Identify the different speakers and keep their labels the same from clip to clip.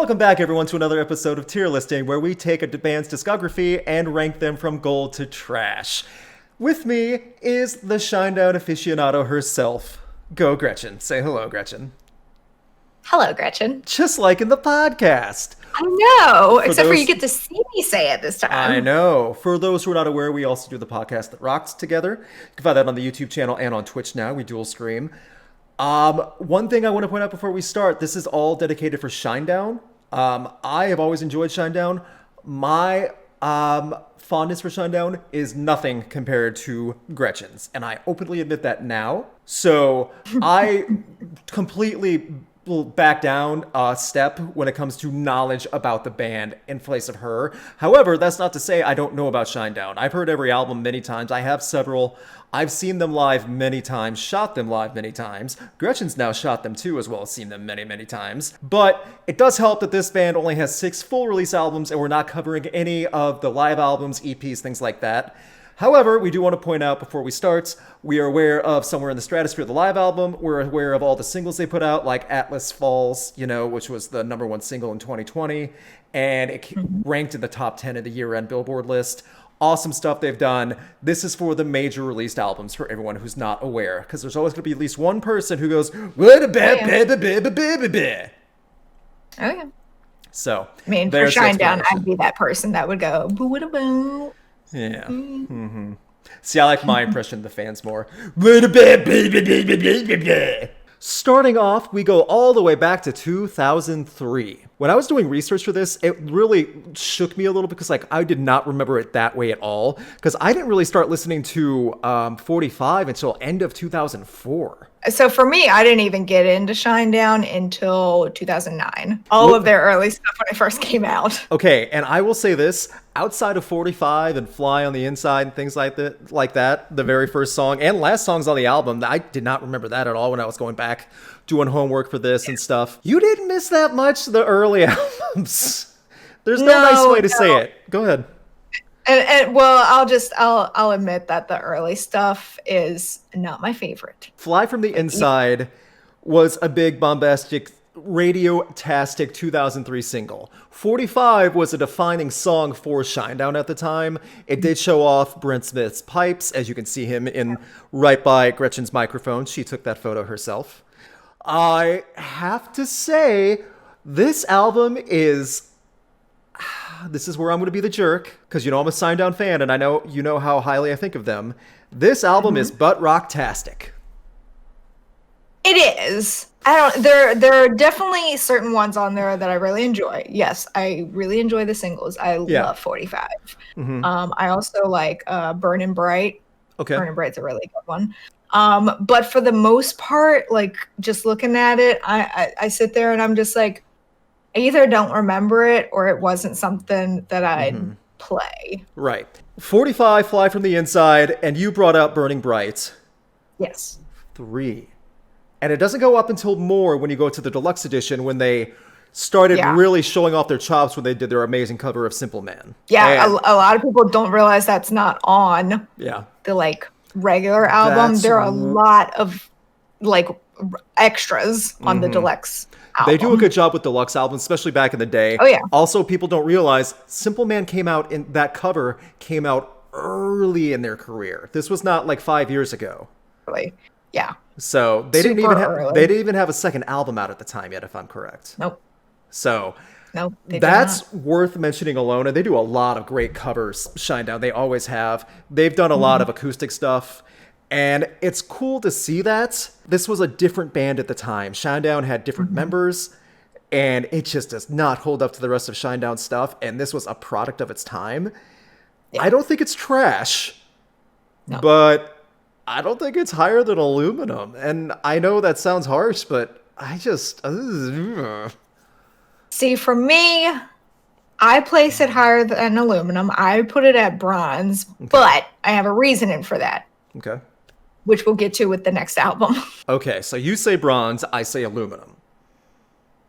Speaker 1: Welcome back, everyone, to another episode of Tier Listing, where we take a band's discography and rank them from gold to trash. With me is the Shinedown aficionado herself, Geaux Gretchen. Say hello, Gretchen.
Speaker 2: Hello, Gretchen.
Speaker 1: Just like in the podcast.
Speaker 2: I know, except for you get to see me say it this time.
Speaker 1: I know. For those who are not aware, we also do the podcast that rocks together. You can find that on the YouTube channel and on Twitch now. We dual stream. One thing I want to point out before we start, this is all dedicated for Shinedown. I have always enjoyed Shinedown. My fondness for Shinedown is nothing compared to Gretchen's, and I openly admit that now. So I completely back down a step when it comes to knowledge about the band in place of her. However, that's not to say I don't know about Shinedown. I've heard every album many times. I have several. I've seen them live many times, shot them live many times. Gretchen's now shot them too, as well as seen them many, many times. But it does help that this band only has 6 full release albums, and we're not covering any of the live albums, EPs, things like that. However, we do want to point out before we start, we are aware of Somewhere in the Stratosphere, the live album. We're aware of all the singles they put out, like Atlas Falls, which was the #1 single in 2020, and it ranked in the top 10 of the year-end Billboard list. Awesome stuff they've done. This is for the major released albums for everyone who's not aware, because there's always going to be at least one person who goes, what a bad baby.
Speaker 2: Oh, yeah.
Speaker 1: So,
Speaker 2: I mean, for Shinedown, I'd be that person that would go, boo, what about?
Speaker 1: Yeah. Mm-hmm. See, I like my impression of the fans more. Starting off, we go all the way back to 2003. When I was doing research for this, it really shook me a little because I did not remember it that way at all. Because I didn't really start listening to 45 until end of 2004.
Speaker 2: So for me, I didn't even get into Shinedown until 2009. All of their early stuff when it first came out.
Speaker 1: Okay, and I will say this, outside of 45 and Fly on the Inside and things like that, the very first song and last songs on the album, I did not remember that at all when I was going back doing homework for this and stuff. You didn't miss that much the early albums. There's no nice way to say it. Go ahead.
Speaker 2: And well, I'll admit that the early stuff is not my favorite.
Speaker 1: Fly from the Inside was a big bombastic radio-tastic 2003 single. 45 was a defining song for Shinedown at the time. It did show off Brent Smith's pipes, as you can see him in right by Gretchen's microphone. She took that photo herself. I have to say, this album is... This is where I'm going to be the jerk, because I'm a Shinedown fan, and I know you know how highly I think of them. This album is butt rock-tastic.
Speaker 2: It is. There are definitely certain ones on there that I really enjoy. Yes, I really enjoy the singles. I love 45. Mm-hmm. I also like Burnin' Bright.
Speaker 1: Okay.
Speaker 2: Burnin' Bright's a really good one. But for the most part, just looking at it, I sit there and I'm just like, I either don't remember it or it wasn't something that I'd play.
Speaker 1: Right. 45, Fly from the Inside, and you brought out Burning Bright.
Speaker 2: Yes.
Speaker 1: 3. And it doesn't go up until more when you go to the deluxe edition, when they started really showing off their chops when they did their amazing cover of Simple Man.
Speaker 2: Yeah, a lot of people don't realize that's not on the regular album. There are a lot of extras on the deluxe album.
Speaker 1: They do a good job with deluxe albums, especially back in the day.
Speaker 2: Oh, yeah.
Speaker 1: Also, people don't realize Simple Man that cover came out early in their career. This was not 5 years ago.
Speaker 2: Really? Yeah.
Speaker 1: So they didn't even have a second album out at the time yet, if I'm correct.
Speaker 2: Nope.
Speaker 1: So
Speaker 2: nope,
Speaker 1: that's worth mentioning alone. And they do a lot of great covers, Shinedown. They always have. They've done a lot of acoustic stuff. And it's cool to see that. This was a different band at the time. Shinedown had different members, and it just does not hold up to the rest of Shinedown stuff. And this was a product of its time. Yeah. I don't think it's trash, but I don't think it's higher than Aluminum. And I know that sounds harsh, but I just...
Speaker 2: See, for me, I place it higher than Aluminum. I put it at Bronze, but I have a reasoning for that.
Speaker 1: Okay.
Speaker 2: Which we'll get to with the next album.
Speaker 1: Okay, so you say Bronze, I say Aluminum.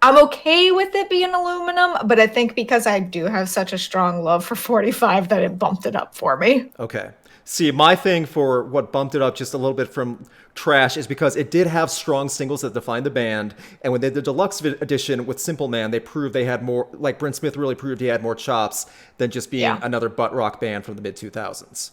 Speaker 2: I'm okay with it being Aluminum, but I think because I do have such a strong love for 45 that it bumped it up for me.
Speaker 1: Okay. See, my thing for what bumped it up just a little bit from trash is because it did have strong singles that defined the band. And when they did the deluxe edition with Simple Man, they proved they had more, like Brent Smith really proved he had more chops than just being another butt rock band from the mid 2000s.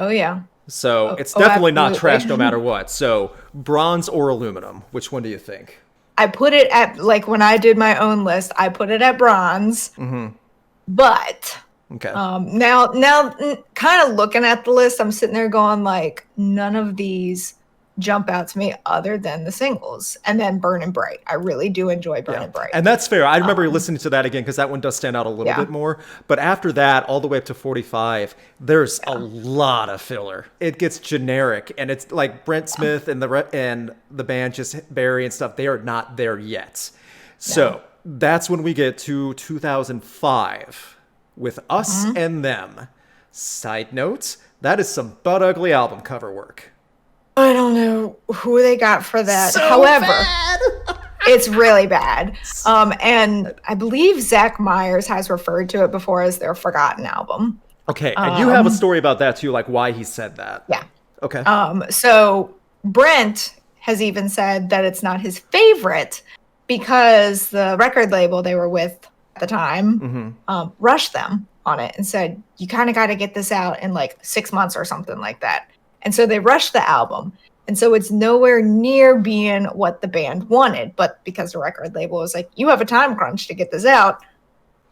Speaker 2: Oh, yeah.
Speaker 1: So it's definitely not trash no matter what. So bronze or aluminum, which one do you think?
Speaker 2: I put it at, like when I did my own list, I put it at bronze. But
Speaker 1: Okay.
Speaker 2: now, kind of looking at the list, I'm sitting there going like, none of these jump out to me other than the singles, and then Burnin' Bright. I really do enjoy Burnin' Bright,
Speaker 1: and that's fair. I remember listening to that again because that one does stand out a little bit more. But after that, all the way up to 45, there's a lot of filler. It gets generic, and it's like Brent Smith and the band, just Barry and stuff. They are not there yet. So that's when we get to 2005. With Us and Them. Side note, that is some butt ugly album cover work.
Speaker 2: I don't know who they got for that.
Speaker 1: So
Speaker 2: However,
Speaker 1: bad.
Speaker 2: It's really bad. And I believe Zach Myers has referred to it before as their forgotten album.
Speaker 1: Okay, and you have a story about that too, like why he said that.
Speaker 2: Yeah.
Speaker 1: Okay.
Speaker 2: So Brent has even said that it's not his favorite because the record label they were with at the time rushed them on it and said, you kind of got to get this out in like 6 months or something like that. And so they rushed the album. And so it's nowhere near being what the band wanted. But because the record label was like, you have a time crunch to get this out,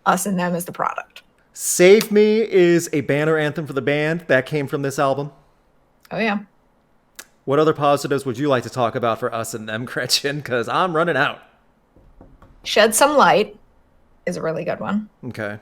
Speaker 2: Us and Them is the product.
Speaker 1: Save Me is a banner anthem for the band that came from this album.
Speaker 2: Oh, yeah.
Speaker 1: What other positives would you like to talk about for Us and Them, Gretchen? Because I'm running out.
Speaker 2: Shed Some Light is a really good one.
Speaker 1: Okay.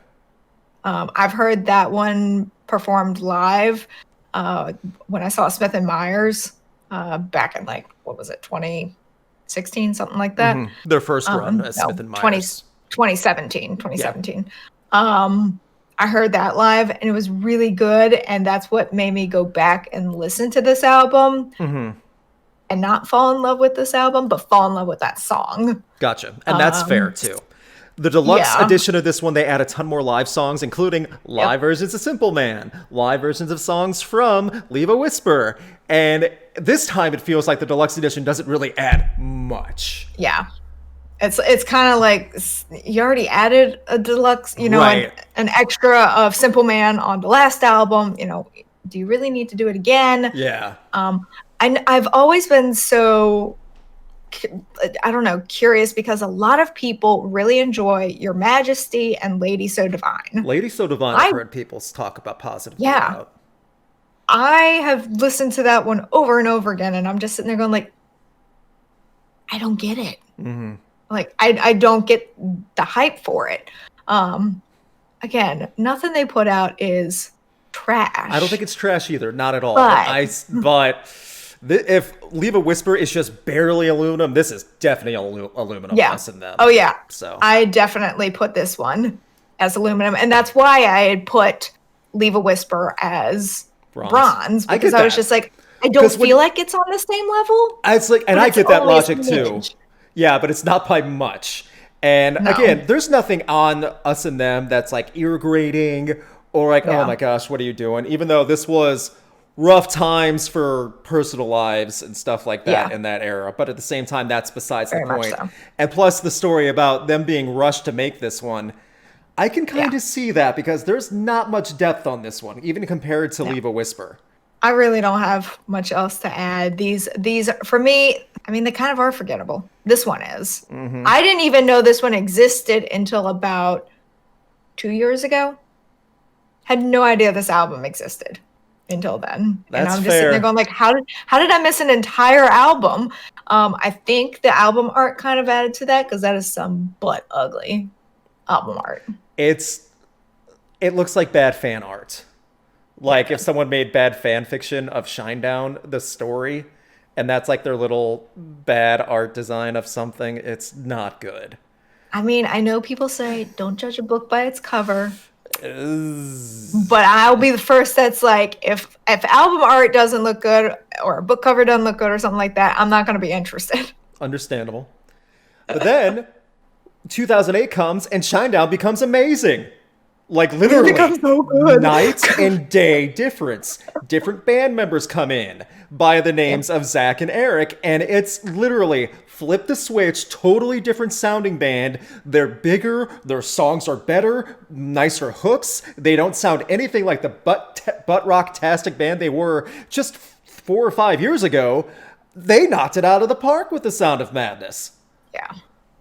Speaker 2: I've heard that one performed live when I saw Smith and Myers back in like, what was it, 2016, something like that.
Speaker 1: Their first run as Smith and Myers.
Speaker 2: 2017. I heard that live and it was really good. And that's what made me go back and listen to this album and not fall in love with this album, but fall in love with that song.
Speaker 1: Gotcha. And that's fair too. The deluxe edition of this one, they add a ton more live songs, including live versions of Simple Man, live versions of songs from Leave a Whisper. And this time it feels like the deluxe edition doesn't really add much.
Speaker 2: Yeah. It's kind of like you already added a deluxe, you know, an extra of Simple Man on the last album. You know, do you really need to do it again?
Speaker 1: Yeah.
Speaker 2: I've always been so, I don't know, curious because a lot of people really enjoy Your Majesty and Lady So Divine.
Speaker 1: Lady So Divine, I've heard people talk about positively about.
Speaker 2: I have listened to that one over and over again, and I'm just sitting there going like, I don't get it. Like, I don't get the hype for it. Again, nothing they put out is trash. I
Speaker 1: don't think it's trash either. Not at all.
Speaker 2: But
Speaker 1: if Leave a Whisper is just barely aluminum, this is definitely aluminum. Us and Them.
Speaker 2: Oh, yeah.
Speaker 1: So
Speaker 2: I definitely put this one as aluminum. And that's why I had put Leave a Whisper as bronze because I was just like, I don't feel like it's on the same level.
Speaker 1: It's like, and I get that logic too. Yeah, but it's not by much. And again, there's nothing on Us and Them that's like ear grating or like, oh my gosh, what are you doing? Even though this was rough times for personal lives and stuff like that in that era. But at the same time, that's besides the point. So. And plus the story about them being rushed to make this one, I can kind of see that because there's not much depth on this one, even compared to Leave a Whisper.
Speaker 2: I really don't have much else to add. These for me, I mean, they kind of are forgettable. This one is. I didn't even know this one existed until about 2 years ago. Had no idea this album existed until then.
Speaker 1: That's
Speaker 2: and I'm just sitting there going like, how did I miss an entire album? I think the album art kind of added to that because that is some butt ugly album art.
Speaker 1: It looks like bad fan art. Like if someone made bad fan fiction of Shinedown, the story, and that's like their little bad art design of something, it's not good.
Speaker 2: I mean, I know people say don't judge a book by its cover. But I'll be the first that's like, if album art doesn't look good or a book cover doesn't look good or something like that, I'm not going to be interested.
Speaker 1: Understandable. But then 2008 comes and Shinedown becomes amazing. Like literally
Speaker 2: so good.
Speaker 1: night and day difference. Different band members come in by the names of Zach and Eric, and it's literally flip the switch, totally different sounding band. They're bigger, their songs are better, nicer hooks. They don't sound anything like the butt rock-tastic band they were just 4 or 5 years ago. They knocked it out of the park with the Sound of Madness.
Speaker 2: Yeah.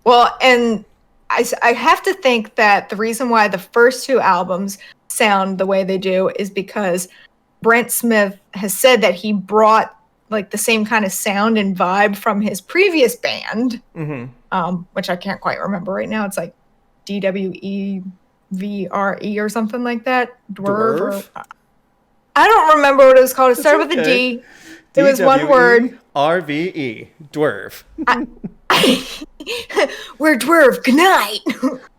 Speaker 2: Well, and I have to think that the reason why the first 2 albums sound the way they do is because Brent Smith has said that he brought like the same kind of sound and vibe from his previous band, which I can't quite remember right now. It's like DWEVRE or something like that. Dwerve? I don't remember what it was called. It started with a D. It was one word.
Speaker 1: RVE. Dwerve.
Speaker 2: We're Dwerve. Good night.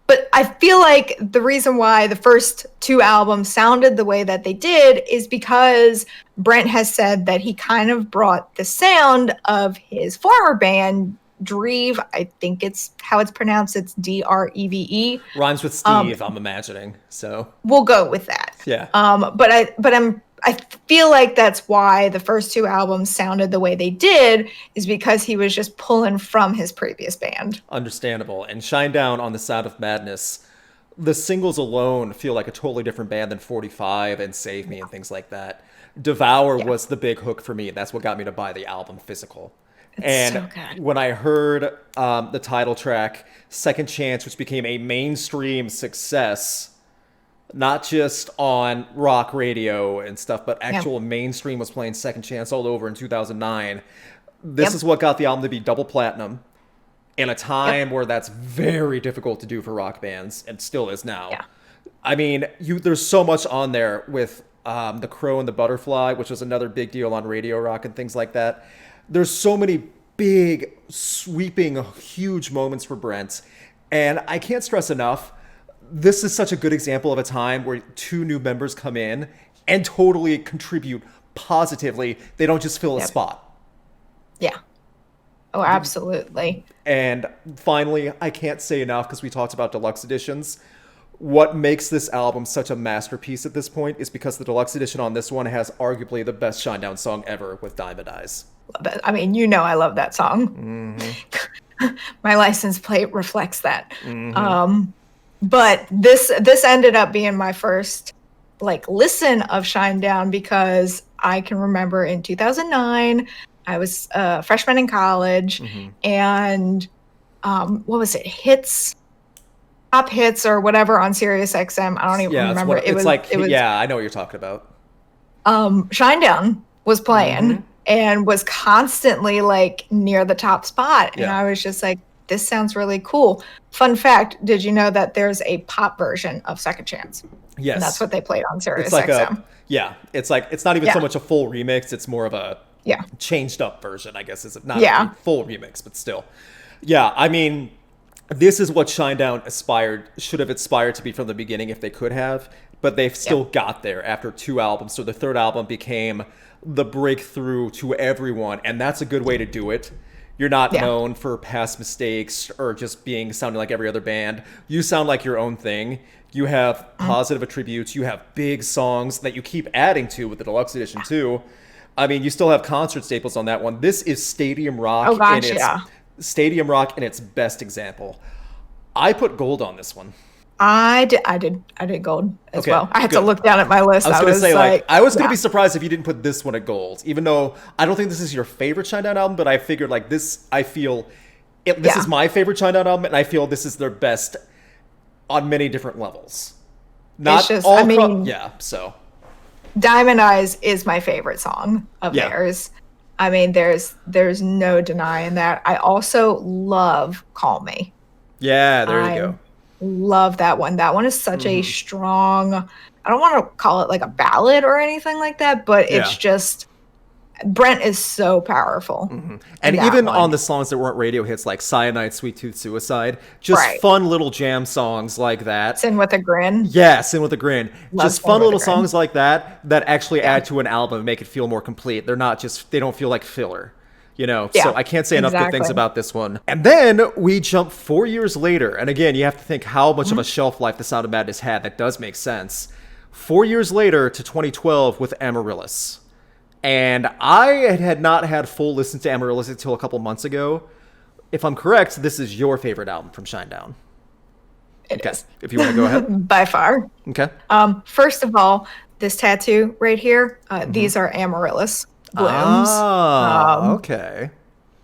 Speaker 2: But I feel like the reason why the first 2 albums sounded the way that they did is because Brent has said that he kind of brought the sound of his former band, Dreve. I think it's how it's pronounced. It's DREVE.
Speaker 1: Rhymes with Steve, I'm imagining. So
Speaker 2: we'll go with that.
Speaker 1: Yeah.
Speaker 2: I feel like that's why the first 2 albums sounded the way they did, is because he was just pulling from his previous band.
Speaker 1: Understandable. And Shinedown on the Sound of Madness, the singles alone feel like a totally different band than 45 and Save Me and things like that. Devour was the big hook for me. That's what got me to buy the album physical.
Speaker 2: It's so good.
Speaker 1: When I heard the title track, Second Chance, which became a mainstream success, not just on rock radio and stuff, but actual mainstream was playing Second Chance all over in 2009. This is what got the album to be double platinum in a time where that's very difficult to do for rock bands, and still is now.
Speaker 2: Yeah.
Speaker 1: I mean, there's so much on there with The Crow and the Butterfly, which was another big deal on Radio Rock and things like that. There's so many big, sweeping, huge moments for Brent, and I can't stress enough, this is such a good example of a time where 2 new members come in and totally contribute positively. They don't just fill a spot.
Speaker 2: Yeah. Oh, absolutely.
Speaker 1: And finally, I can't say enough because we talked about deluxe editions. What makes this album such a masterpiece at this point is because the deluxe edition on this one has arguably the best Shinedown song ever with Diamond Eyes.
Speaker 2: Love it. I mean, you know I love that song. My license plate reflects that. But this ended up being my first listen of Shinedown, because I can remember in 2009 I was a freshman in college, and what was it, top hits or whatever on Sirius XM. I don't even remember.
Speaker 1: It was I know what you're talking about.
Speaker 2: Shinedown was playing and was constantly near the top spot, and I was just like, this sounds really cool. Fun fact, did you know that there's a pop version of Second Chance?
Speaker 1: Yes.
Speaker 2: And that's what they played on Sirius
Speaker 1: XM. It's not even so much a full remix, it's more of a changed up version, I guess. Is not a full remix, but still. Yeah, I mean, this is what Shinedown should have aspired to be from the beginning if they could have, but they've still got there after 2 albums. So the 3rd album became the breakthrough to everyone, and that's a good way to do it. You're not known for past mistakes or just sounding like every other band. You sound like your own thing. You have positive attributes. You have big songs that you keep adding to with the deluxe edition too. I mean, you still have concert staples on that one. This is stadium rock. Stadium rock in its best example. I put gold on this one.
Speaker 2: I did gold as well. I had to look down at my list.
Speaker 1: I was going to be surprised if you didn't put this one at gold, even though I don't think this is your favorite Shinedown album, but I figured this is my favorite Shinedown album, and I feel this is their best on many different levels.
Speaker 2: Diamond Eyes is my favorite song of theirs. I mean, there's no denying that. I also love Call Me.
Speaker 1: Yeah, there you go.
Speaker 2: Love that one. That one is such a strong, I don't want to call it a ballad or anything like that, but it's just, Brent is so powerful.
Speaker 1: And even on the songs that weren't radio hits, like Cyanide, Sweet Tooth, Suicide, just fun little jam songs like that.
Speaker 2: Sin with a Grin.
Speaker 1: Yeah, Sin with a Grin. Just fun little songs like that actually add to an album and make it feel more complete. They don't feel like filler. So I can't say enough good things about this one. And then we jump 4 years later. And again, you have to think how much of a shelf life the Sound of Madness had. That does make sense. 4 years later to 2012 with Amaryllis. And I had not had full listen to Amaryllis until a couple months ago. If I'm correct, this is your favorite album from Shinedown.
Speaker 2: It is.
Speaker 1: If you want to go ahead.
Speaker 2: By far.
Speaker 1: Okay.
Speaker 2: First of all, this tattoo right here, these are Amaryllis blooms.
Speaker 1: Okay.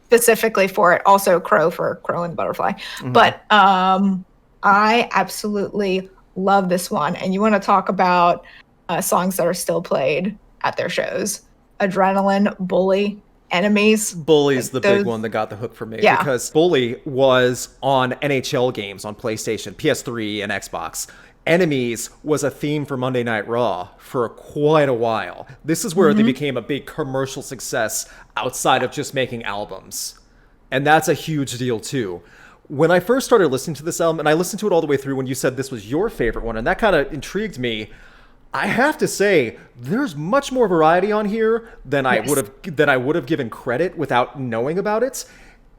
Speaker 2: Specifically for it. Also crow for crow and butterfly. But I absolutely love this one. And you want to talk about songs that are still played at their shows. Adrenaline, Bully, Enemies.
Speaker 1: Bully's the big one that got the hook for me.
Speaker 2: Yeah.
Speaker 1: Because Bully was on NHL games on PlayStation, PS3, and Xbox. Enemies was a theme for Monday Night Raw for quite a while. This is where they became a big commercial success outside of just making albums. And that's a huge deal too. When I first started listening to this album, and I listened to it all the way through when you said this was your favorite one, and that kind of intrigued me, I have to say, there's much more variety on here than I would have given credit without knowing about it.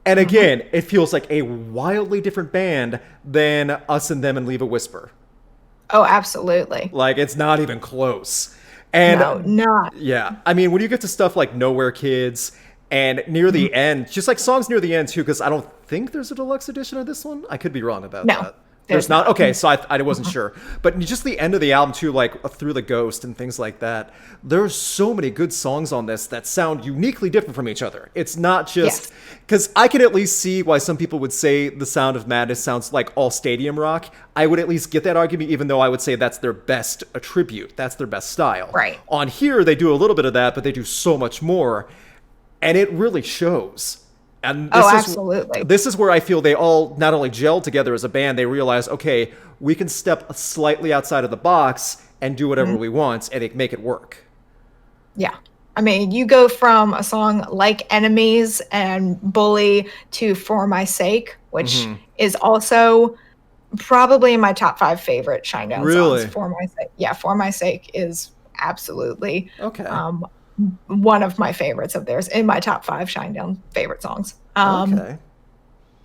Speaker 1: And again, it feels like a wildly different band than Us and Them and Leave a Whisper.
Speaker 2: Oh, absolutely.
Speaker 1: Like, it's not even close. And
Speaker 2: no, not.
Speaker 1: Yeah. I mean, when you get to stuff like Nowhere Kids and near the end, just like songs near the end too, because I don't think there's a deluxe edition of this one. I could be wrong about that. There's not. Okay, so I wasn't sure. But just the end of the album too, like Through the Ghost and things like that. There's so many good songs on this that sound uniquely different from each other. It's not just because I can at least see why some people would say the Sound of Madness sounds like all stadium rock. I would at least get that argument, even though I would say that's their best attribute. That's their best style.
Speaker 2: Right.
Speaker 1: On here, they do a little bit of that, but they do so much more. And it really shows. And
Speaker 2: absolutely.
Speaker 1: This is where I feel they all not only gel together as a band, they realize, okay, we can step slightly outside of the box and do whatever we want and make it work.
Speaker 2: Yeah. I mean, you go from a song like Enemies and Bully to For My Sake, which is also probably my top 5 favorite Shinedown songs. For My Sake. Yeah, For My Sake is absolutely one of my favorites of theirs, in my top 5 Shinedown favorite songs. But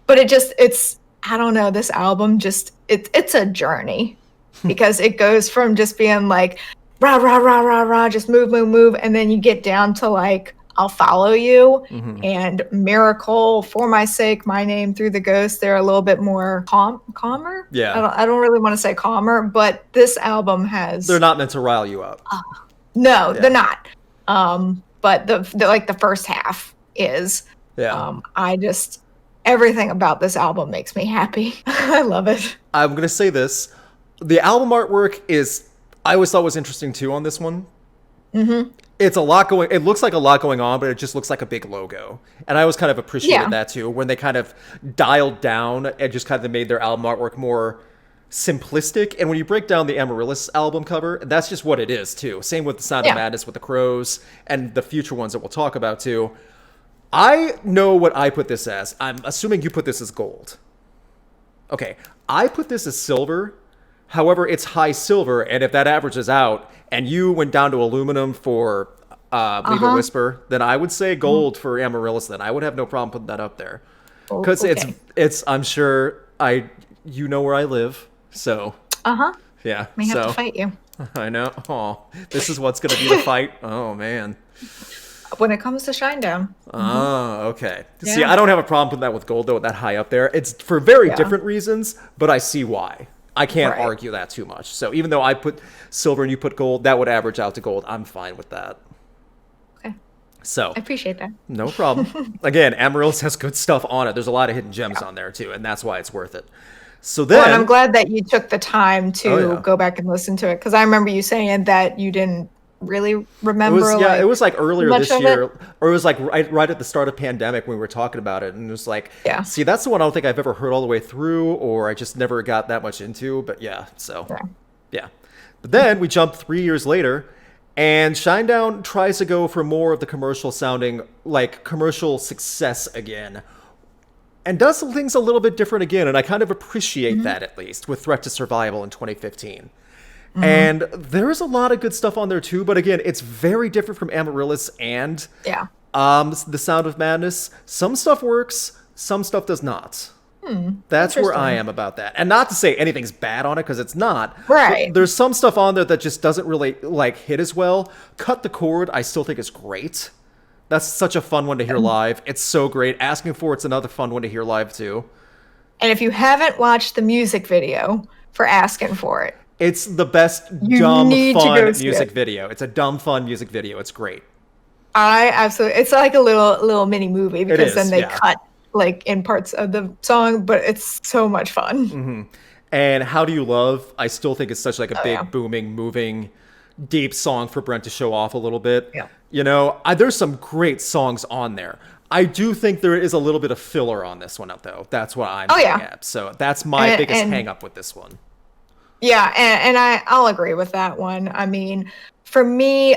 Speaker 2: it's I don't know, this album just it's a journey because it goes from just being like rah rah rah rah rah, just move, and then you get down to like I'll Follow You and Miracle, For My Sake, My Name, Through the Ghost. They're a little bit more calmer.
Speaker 1: Yeah,
Speaker 2: I don't really want to say calmer, but this album has.
Speaker 1: They're not meant to rile you up.
Speaker 2: No, they're not. But the first half is. Yeah. Everything about this album makes me happy. I love it.
Speaker 1: I'm going to say this. The album artwork I always thought was interesting too on this one. It's it looks like a lot going on, but it just looks like a big logo. And I always kind of appreciated that too, when they kind of dialed down and just kind of made their album artwork more simplistic. And when you break down the Amaryllis album cover, that's just what it is too. Same with the Sound of Madness with the crows and the future ones that we'll talk about too. I know what I put this as. I'm assuming you put this as gold. Okay, I put this as silver. However, it's high silver, and if that averages out, and you went down to aluminum for Leave a Whisper, then I would say gold for Amaryllis. Then I would have no problem putting that up there, because it's. I'm sure you know where I live, so yeah.
Speaker 2: May have to fight you.
Speaker 1: I know. Oh, this is what's going to be the fight. Oh man.
Speaker 2: When it comes to Shinedown.
Speaker 1: Oh, okay. Yeah. See, I don't have a problem putting that with gold, though, that high up there. It's for very different reasons, but I see why. I can't argue that too much. So even though I put silver and you put gold, that would average out to gold. I'm fine with that.
Speaker 2: Okay.
Speaker 1: So
Speaker 2: I appreciate that.
Speaker 1: No problem. Again, Amaryllis has good stuff on it. There's a lot of hidden gems on there, too, and that's why it's worth it. So then...
Speaker 2: and I'm glad that you took the time to go back and listen to it, because I remember you saying that you didn't really remember.
Speaker 1: It was like earlier this year, or it was like right at the start of pandemic when we were talking about it, and it was like, see, that's the one I don't think I've ever heard all the way through, or I just never got that much into. But yeah. But then we jump 3 years later, and Shinedown tries to go for more of the commercial sounding, like commercial success again, and does some things a little bit different again, and I kind of appreciate that, at least with Threat to Survival in 2015. And there's a lot of good stuff on there too, but again, it's very different from Amaryllis and The Sound of Madness, some stuff works, some stuff does not. That's where I am about that. And not to say anything's bad on it, because it's not.
Speaker 2: Right.
Speaker 1: There's some stuff on there that just doesn't really like hit as well. Cut the Cord, I still think is great. That's such a fun one to hear live. It's so great. Asking For It's another fun one to hear live too.
Speaker 2: And if you haven't watched the music video for Asking For It,
Speaker 1: it's the best dumb fun music video. It's a dumb fun music video. It's great.
Speaker 2: I absolutely. It's like a little mini movie, because then they cut like in parts of the song, but it's so much fun.
Speaker 1: Mm-hmm. And How Do You Love? I still think it's such like a big, booming, moving, deep song for Brent to show off a little bit.
Speaker 2: Yeah.
Speaker 1: You know, there's some great songs on there. I do think there is a little bit of filler on this one, though. That's what I'm getting at. So that's my biggest hang up with this one.
Speaker 2: Yeah, and I'll agree with that one. I mean, for me,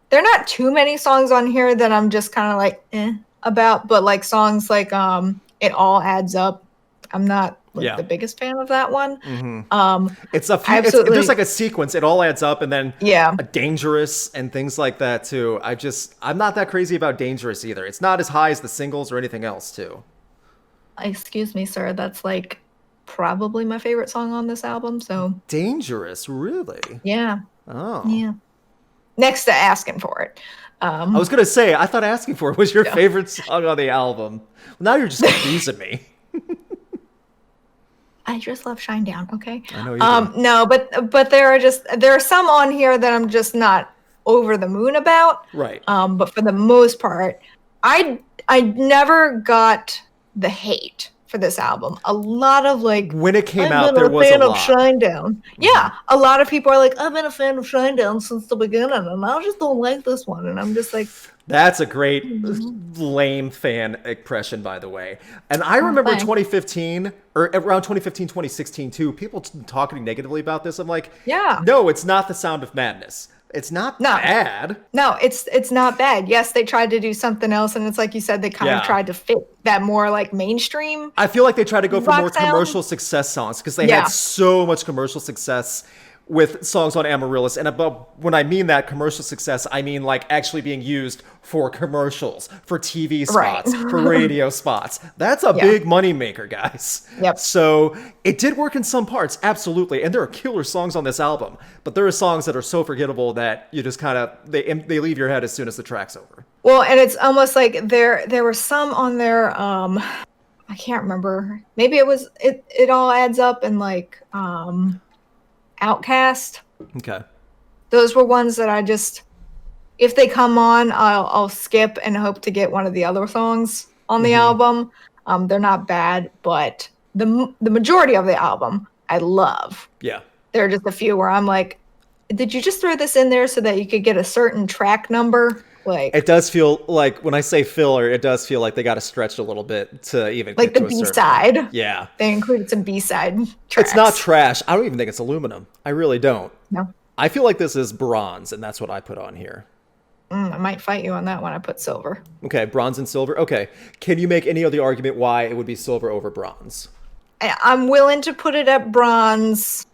Speaker 2: there are not too many songs on here that I'm just kind of like about, but like songs like It All Adds Up, I'm not the biggest fan of that one.
Speaker 1: It's a few, there's like a sequence. It all adds up, and then a Dangerous and things like that too. I'm not that crazy about Dangerous either. It's not as high as the singles or anything else too.
Speaker 2: Excuse me, sir. That's like probably my favorite song on this album. So
Speaker 1: Dangerous, really?
Speaker 2: Yeah.
Speaker 1: Oh.
Speaker 2: Yeah. Next to Asking For It.
Speaker 1: I was gonna say, I thought Asking For It was your favorite song on the album. Well, now you're just confusing me.
Speaker 2: I just love Shinedown, okay?
Speaker 1: I know you do.
Speaker 2: No, but there are some on here that I'm just not over the moon about.
Speaker 1: Right.
Speaker 2: But for the most part, I never got the hate for this album. A lot of like,
Speaker 1: when it came out, there was a lot.
Speaker 2: I've been a fan of Shinedown. Yeah, a lot of people are like, I've been a fan of Shinedown since the beginning, and I just don't like this one. And I'm just like,
Speaker 1: that's a great lame fan impression, by the way. And I remember 2015, or around 2015, 2016 too, people talking negatively about this. I'm like, no, it's not The Sound of Madness. It's not bad.
Speaker 2: No, it's not bad. Yes, they tried to do something else, and it's like you said, they kind of tried to fit that more like mainstream.
Speaker 1: I feel like they tried to go for more commercial success songs, because they had so much commercial success with songs on Amaryllis. And when I mean that commercial success, I mean like actually being used for commercials, for TV spots, for radio spots. That's a big moneymaker, guys.
Speaker 2: Yep.
Speaker 1: So it did work in some parts, absolutely. And there are killer songs on this album, but there are songs that are so forgettable that you just kind of, they leave your head as soon as the track's over.
Speaker 2: Well, and it's almost like there were some on there, I can't remember. Maybe it all adds up, and like Outcast.
Speaker 1: Okay.
Speaker 2: Those were ones that I just, if they come on, I'll skip and hope to get one of the other songs on the album. They're not bad, but the majority of the album I love.
Speaker 1: Yeah.
Speaker 2: There are just a few where I'm like, did you just throw this in there so that you could get a certain track number? Like, it
Speaker 1: does feel like, when I say filler, it does feel like they got to stretch a little bit to even
Speaker 2: like the B-side.
Speaker 1: Yeah.
Speaker 2: They included some B-side tracks.
Speaker 1: It's not trash. I don't even think it's aluminum. I really don't.
Speaker 2: No.
Speaker 1: I feel like this is bronze, and that's what I put on here.
Speaker 2: I might fight you on that one. I put silver.
Speaker 1: Okay, bronze and silver. Okay. Can you make any other argument why it would be silver over bronze?
Speaker 2: I'm willing to put it at bronze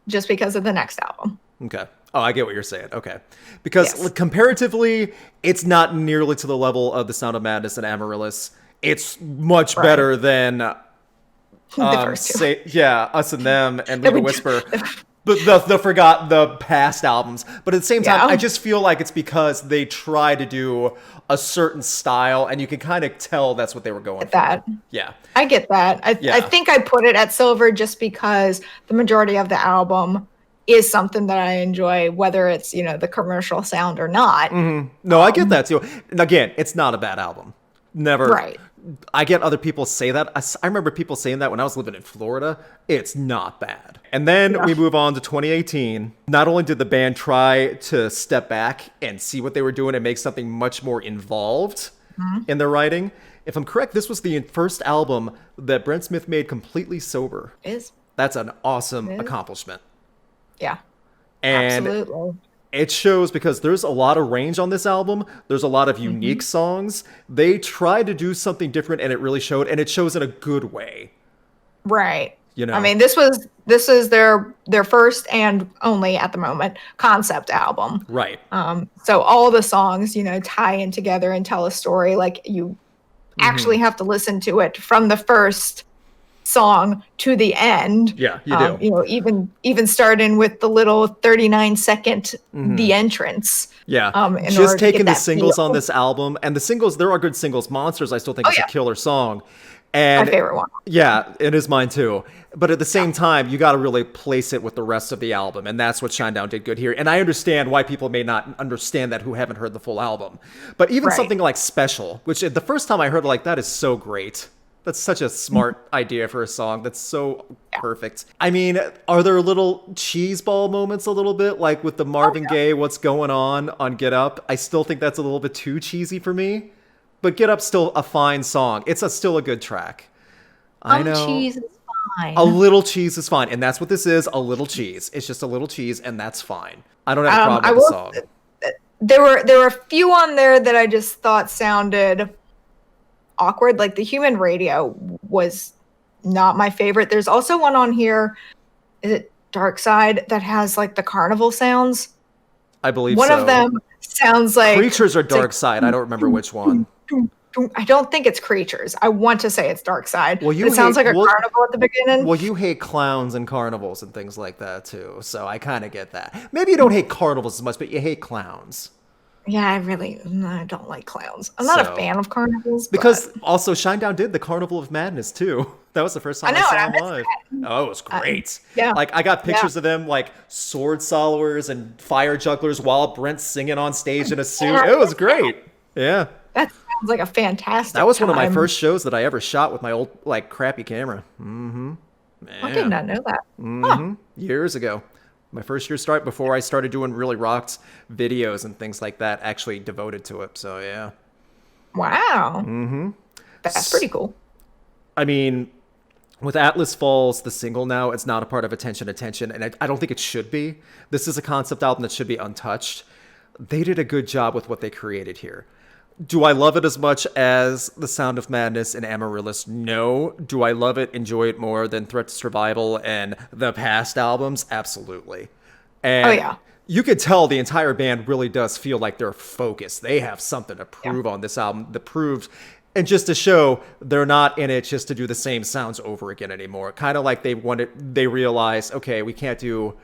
Speaker 2: just because of the next album.
Speaker 1: Okay. Oh, I get what you're saying. Okay. Because comparatively, it's not nearly to the level of The Sound of Madness and Amaryllis. It's much better than
Speaker 2: the first two.
Speaker 1: Us and Them and Leave a Whisper. The past albums. But at the same time, I just feel like it's because they try to do a certain style, and you can kind of tell that's what they were going for. Yeah.
Speaker 2: I get that. I think I put it at silver just because the majority of the album is something that I enjoy, whether it's, the commercial sound or not.
Speaker 1: Mm-hmm. No, I get that too. And again, it's not a bad album. Never.
Speaker 2: Right.
Speaker 1: I get other people say that. I remember people saying that when I was living in Florida. It's not bad. And then we move on to 2018. Not only did the band try to step back and see what they were doing and make something much more involved in their writing. If I'm correct, this was the first album that Brent Smith made completely sober. That's an awesome accomplishment.
Speaker 2: Yeah,
Speaker 1: and
Speaker 2: absolutely.
Speaker 1: It shows because there's a lot of range on this album. There's a lot of unique songs. They tried to do something different, and it really showed, and it shows in a good way.
Speaker 2: Right.
Speaker 1: You know,
Speaker 2: I mean, this is their first and only at the moment concept album.
Speaker 1: right.
Speaker 2: So all the songs, tie in together and tell a story. Like you actually have to listen to it from the first song to the end.
Speaker 1: Yeah, you do.
Speaker 2: Even starting with the little 39-second the entrance.
Speaker 1: Yeah, just taking the singles on this album, and the singles, there are good singles. Monsters, I still think is a killer song. And
Speaker 2: my favorite one.
Speaker 1: Yeah, it is mine too. But at the same time, you got to really place it with the rest of the album, and that's what Shinedown did good here. And I understand why people may not understand that who haven't heard the full album. But even something like Special, which the first time I heard it, like, that is so great. That's such a smart idea for a song. That's so perfect. I mean, are there little cheeseball moments a little bit, like with the Marvin Gaye, What's Going On Get Up? I still think that's a little bit too cheesy for me. But Get Up's still a fine song. It's still a good track. I know.
Speaker 2: Cheese is fine.
Speaker 1: A little cheese is fine. And that's what this is, a little cheese. It's just a little cheese, and that's fine. I don't have a problem with the song.
Speaker 2: There were a few on there that I just thought sounded awkward. Like the Human Radio was not my favorite. There's also one on here, is it Dark Side, that has like the carnival sounds?
Speaker 1: I believe
Speaker 2: one of them sounds like
Speaker 1: Creatures or Dark Side. I don't remember which one.
Speaker 2: I don't think it's Creatures. I want to say it's Dark Side.
Speaker 1: Well,
Speaker 2: it sounds like a carnival at the beginning.
Speaker 1: Well, you hate clowns and carnivals and things like that too, so I kind of get that. Maybe you don't hate carnivals as much, but you hate clowns.
Speaker 2: Yeah, I don't like clowns. I'm not a fan of carnivals.
Speaker 1: Because also Shinedown did the Carnival of Madness too. That was the first time I saw him live. Oh, it was great.
Speaker 2: Yeah.
Speaker 1: Like I got pictures of them like sword soloers and fire jugglers while Brent's singing on stage in a suit. It was great. Yeah.
Speaker 2: That sounds like a fantastic
Speaker 1: That was one of my
Speaker 2: time.
Speaker 1: first shows that I ever shot with my old like crappy camera. Mm-hmm.
Speaker 2: I did not know that.
Speaker 1: Mm-hmm.
Speaker 2: Huh.
Speaker 1: Years ago. My first year start before I started doing really rocked videos and things like that, actually devoted to it. So yeah.
Speaker 2: Wow. Mm-hmm. That's pretty cool.
Speaker 1: I mean, with Atlas Falls, the single now, it's not a part of Attention, and I don't think it should be. This is a concept album that should be untouched. They did a good job with what they created here. Do I love it as much as The Sound of Madness and Amaryllis? No. Do I love it, enjoy it more than Threat to Survival and the past albums? Absolutely. And you could tell the entire band really does feel like they're focused. They have something to prove on this album that proved, and just to show they're not in it just to do the same sounds over again anymore. Kind of like they realized, okay, we can't do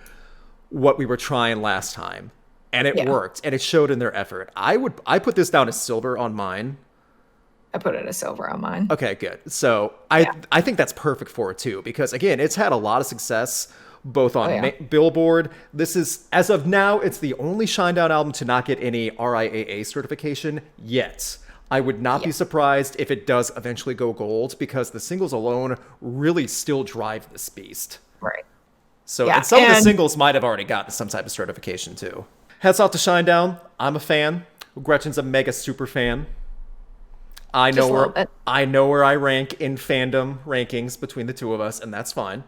Speaker 1: what we were trying last time. And it worked, and it showed in their effort. I put this down as silver on mine.
Speaker 2: I put it as silver on mine.
Speaker 1: Okay, good. So I think that's perfect for it too, because again, it's had a lot of success both on Billboard. This is, as of now, it's the only Shinedown album to not get any RIAA certification yet. I would not be surprised if it does eventually go gold, because the singles alone really still drive this beast.
Speaker 2: Right.
Speaker 1: So and some of the singles might have already gotten some type of certification too. Hats off to Shinedown. I'm a fan. Gretchen's a mega super fan. I know where I rank in fandom rankings between the two of us, and that's fine.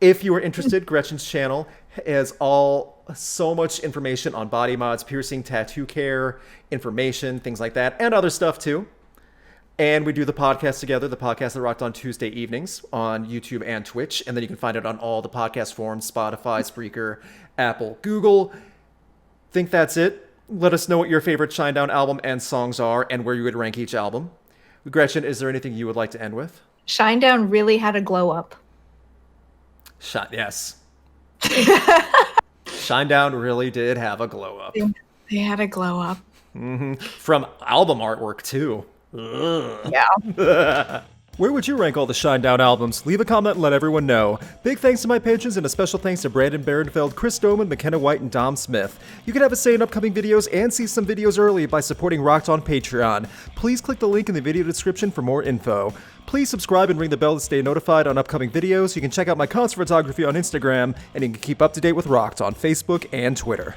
Speaker 1: If you are interested, Gretchen's channel has so much information on body mods, piercing, tattoo care, information, things like that, and other stuff too. And we do the podcast together, the podcast that rocked on Tuesday evenings on YouTube and Twitch. And then you can find it on all the podcast forums, Spotify, Spreaker, Apple, Google. Think that's it. Let us know what your favorite Shinedown album and songs are and where you would rank each album. Gretchen, is there anything you would like to end with?
Speaker 2: Shinedown really had a glow up.
Speaker 1: Yes. Shinedown really did have a glow up.
Speaker 2: They had a glow up.
Speaker 1: Mm-hmm. From album artwork too. Ugh.
Speaker 2: Yeah.
Speaker 1: Where would you rank all the Shinedown albums? Leave a comment and let everyone know. Big thanks to my patrons, and a special thanks to Brandon Barenfeld, Chris Doman, McKenna White, and Dom Smith. You can have a say in upcoming videos and see some videos early by supporting Rocked on Patreon. Please click the link in the video description for more info. Please subscribe and ring the bell to stay notified on upcoming videos. You can check out my concert photography on Instagram, and you can keep up to date with Rocked on Facebook and Twitter.